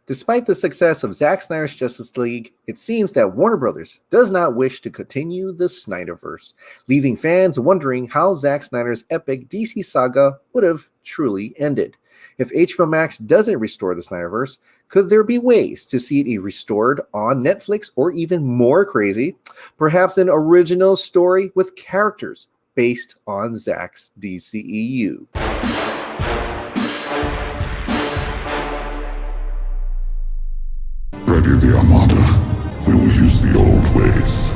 Despite the success of Zack Snyder's Justice League, it seems that Warner Bros. Does not wish to continue the Snyderverse, leaving fans wondering how Zack Snyder's epic DC saga would have truly ended. If HBO Max doesn't restore the Snyderverse, could there be ways to see it restored on Netflix, or even more crazy, perhaps an original story with characters based on Zack's DCEU? Ready the Armada. We will use the old ways.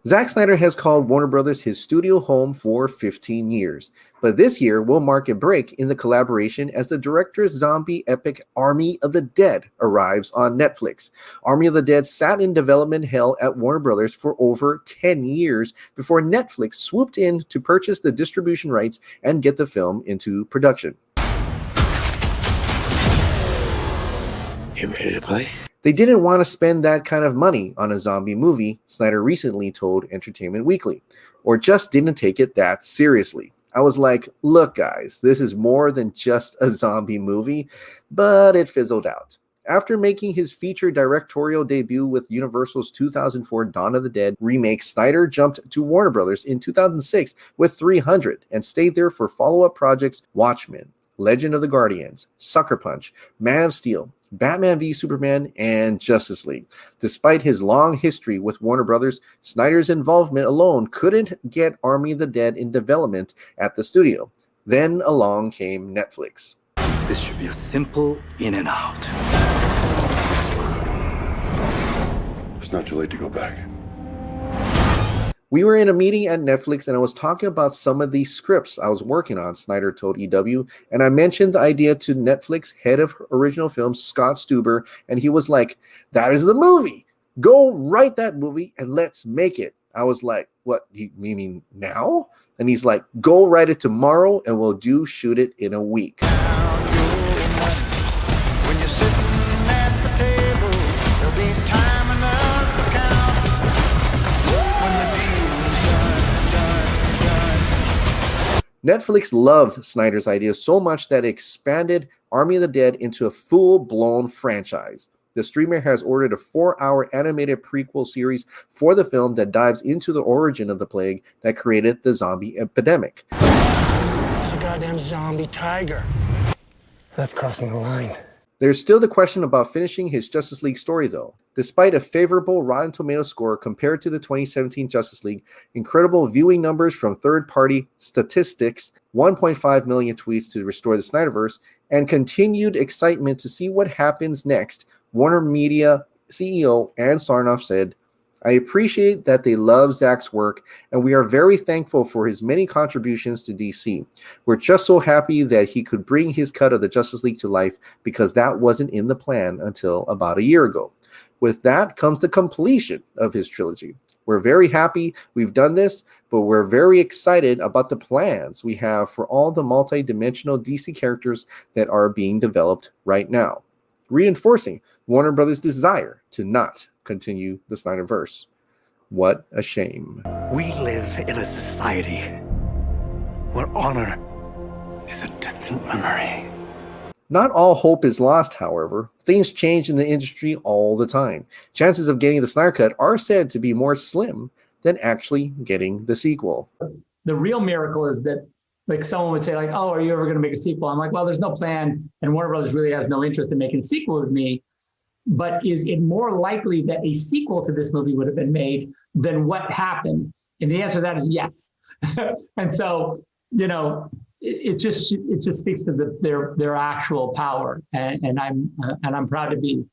Zack Snyder has called Warner Bros. His studio home for 15 years, but this year will mark a break in the collaboration as the director's zombie epic Army of the Dead arrives on Netflix. Army of the Dead sat in development hell at Warner Bros. For over 10 years before Netflix swooped in to purchase the distribution rights and get the film into production. You ready to play? They didn't want to spend that kind of money on a zombie movie, Snyder recently told Entertainment Weekly, or just didn't take it that seriously. I was like, look guys, this is more than just a zombie movie, but it fizzled out. After making his feature directorial debut with Universal's 2004 Dawn of the Dead remake, Snyder jumped to Warner Bros. In 2006 with 300 and stayed there for follow-up projects Watchmen, Legend of the Guardians, Sucker Punch, Man of Steel, Batman v Superman, and Justice League. Despite his long history with Warner Bros., Snyder's involvement alone couldn't get Army of the Dead in development at the studio. Then along came Netflix. This should be a simple in and out. It's not too late to go back. We were in a meeting at Netflix and I was talking about some of these scripts I was working on, Snyder told EW, and I mentioned the idea to Netflix head of original films, Scott Stuber, and he was like, that is the movie. Go write that movie and let's make it. I was like, what, you mean now? And he's like, go write it tomorrow and we'll shoot it in a week. When you're sitting at the table, there'll be time enough to count. When the deal's done. Netflix loved Snyder's idea so much that it expanded Army of the Dead into a full-blown franchise. The streamer has ordered a 4-hour animated prequel series for the film that dives into the origin of the plague that created the zombie epidemic. There's a goddamn zombie tiger. That's crossing the line. There's still the question about finishing his Justice League story, though. Despite a favorable Rotten Tomatoes score compared to the 2017 Justice League, incredible viewing numbers from third-party statistics, 1.5 million tweets to restore the Snyderverse, and continued excitement to see what happens next, Warner Media CEO Ann Sarnoff said, I appreciate that they love Zack's work, and we are very thankful for his many contributions to DC. We're just so happy that he could bring his cut of the Justice League to life because that wasn't in the plan until about a year ago. With that comes the completion of his trilogy. We're very happy we've done this, but we're very excited about the plans we have for all the multi-dimensional DC characters that are being developed right now, reinforcing Warner Brothers' desire to not continue the Snyderverse. What a shame. We live in a society where honor is a distant memory. Not all hope is lost, however. Things change in the industry all the time. Chances of getting the Snyder Cut are said to be more slim than actually getting the sequel. The real miracle is that, like, someone would say, like, oh, are you ever going to make a sequel? I'm like, well, there's no plan, and Warner Brothers really has no interest in making a sequel with me. But is it more likely that a sequel to this movie would have been made than what happened? And the answer to that is yes. And so, you know, it just speaks to their actual power, and I'm proud to be,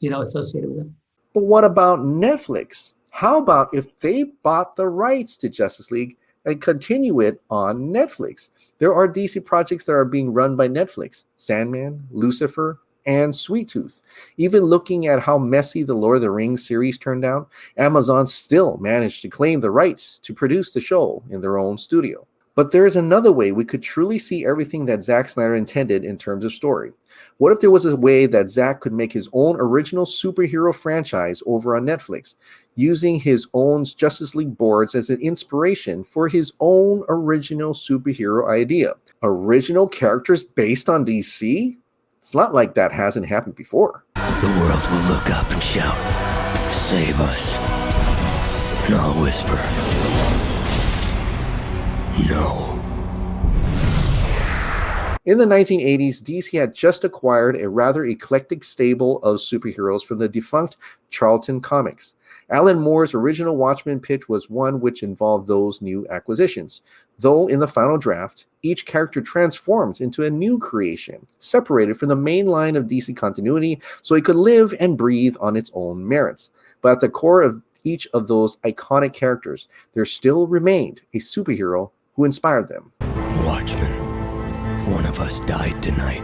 you know, associated with it. But what about Netflix? How about if they bought the rights to Justice League and continue it on Netflix? There are DC projects that are being run by Netflix: Sandman, Lucifer, and Sweet Tooth. Even looking at how messy the Lord of the Rings series turned out, Amazon still managed to claim the rights to produce the show in their own studio. But there is another way we could truly see everything that Zack Snyder intended in terms of story. What if there was a way that Zack could make his own original superhero franchise over on Netflix, using his own Justice League boards as an inspiration for his own original superhero idea? Original characters based on DC? It's not like that hasn't happened before. The world will look up and shout, "Save us." And I'll whisper, "No." In the 1980s, DC had just acquired a rather eclectic stable of superheroes from the defunct Charlton Comics. Alan Moore's original Watchmen pitch was one which involved those new acquisitions, though in the final draft, each character transforms into a new creation, separated from the main line of DC continuity so it could live and breathe on its own merits. But at the core of each of those iconic characters, there still remained a superhero who inspired them. Watchmen, one of us died tonight.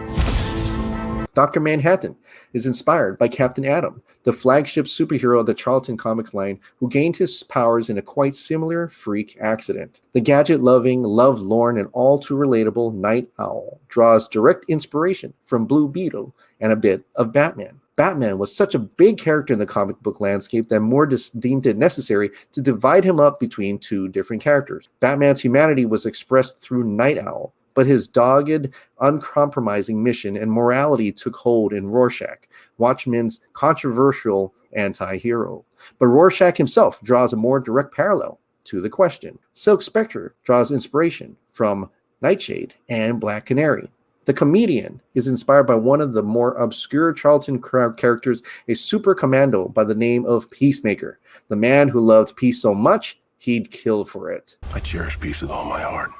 Dr. Manhattan is inspired by Captain Atom, the flagship superhero of the Charlton Comics line, who gained his powers in a quite similar freak accident. The gadget-loving, love-lorn, and all-too-relatable Night Owl draws direct inspiration from Blue Beetle and a bit of Batman. Batman was such a big character in the comic book landscape that Moore deemed it necessary to divide him up between two different characters. Batman's humanity was expressed through Night Owl, but his dogged, uncompromising mission and morality took hold in Rorschach, Watchmen's controversial anti-hero. But Rorschach himself draws a more direct parallel to the Question. Silk Spectre draws inspiration from Nightshade and Black Canary. The Comedian is inspired by one of the more obscure Charlton characters, a super commando by the name of Peacemaker, the man who loved peace so much he'd kill for it. I cherish peace with all my heart.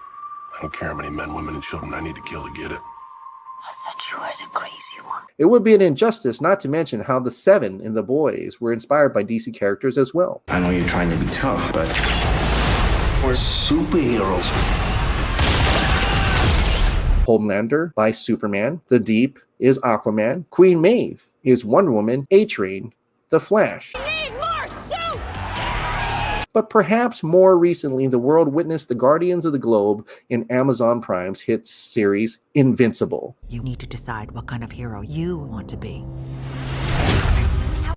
I don't care how many men, women, and children I need to kill to get it. I thought you were the crazy one. It would be an injustice not to mention how the Seven in The Boys were inspired by DC characters as well. I know you're trying to be tough, but we're superheroes. Homelander by Superman, The Deep is Aquaman, Queen Maeve is Wonder Woman, A-Train, The Flash. But perhaps more recently, the world witnessed the Guardians of the Globe in Amazon Prime's hit series Invincible. You need to decide what kind of hero you want to be.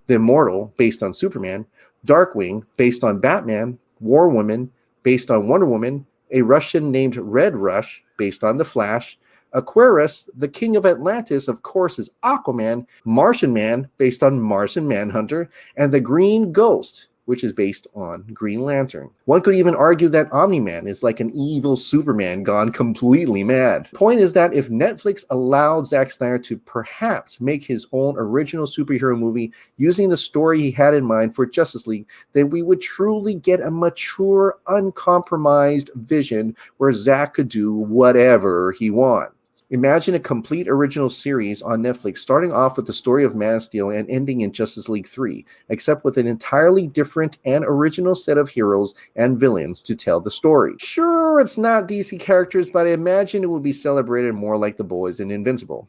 The Immortal, based on Superman, Darkwing, based on Batman, War Woman, based on Wonder Woman, a Russian named Red Rush, based on The Flash, Aquarius, the King of Atlantis, of course, is Aquaman, Martian Man, based on Martian Manhunter, and the Green Ghost, which is based on Green Lantern. One could even argue that Omni-Man is like an evil Superman gone completely mad. Point is that if Netflix allowed Zack Snyder to perhaps make his own original superhero movie using the story he had in mind for Justice League, then we would truly get a mature, uncompromised vision where Zack could do whatever he wants. Imagine a complete original series on Netflix starting off with the story of Man of Steel and ending in Justice League 3, except with an entirely different and original set of heroes and villains to tell the story. Sure, it's not DC characters, but I imagine it would be celebrated more like The Boys and Invincible.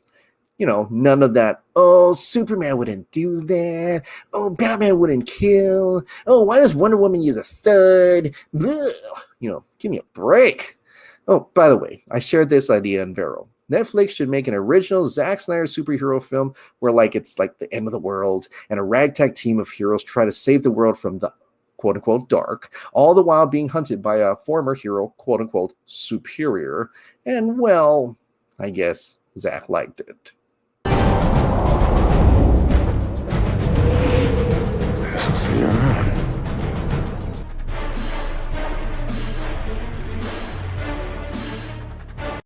You know, none of that, oh, Superman wouldn't do that, oh, Batman wouldn't kill, oh, why does Wonder Woman use a third? Blah. You know, give me a break. Oh, by the way, I shared this idea in Vero. Netflix should make an original Zack Snyder superhero film where it's like the end of the world and a ragtag team of heroes try to save the world from the quote-unquote dark, all the while being hunted by a former hero, quote-unquote superior, and well, I guess Zack liked it. This is the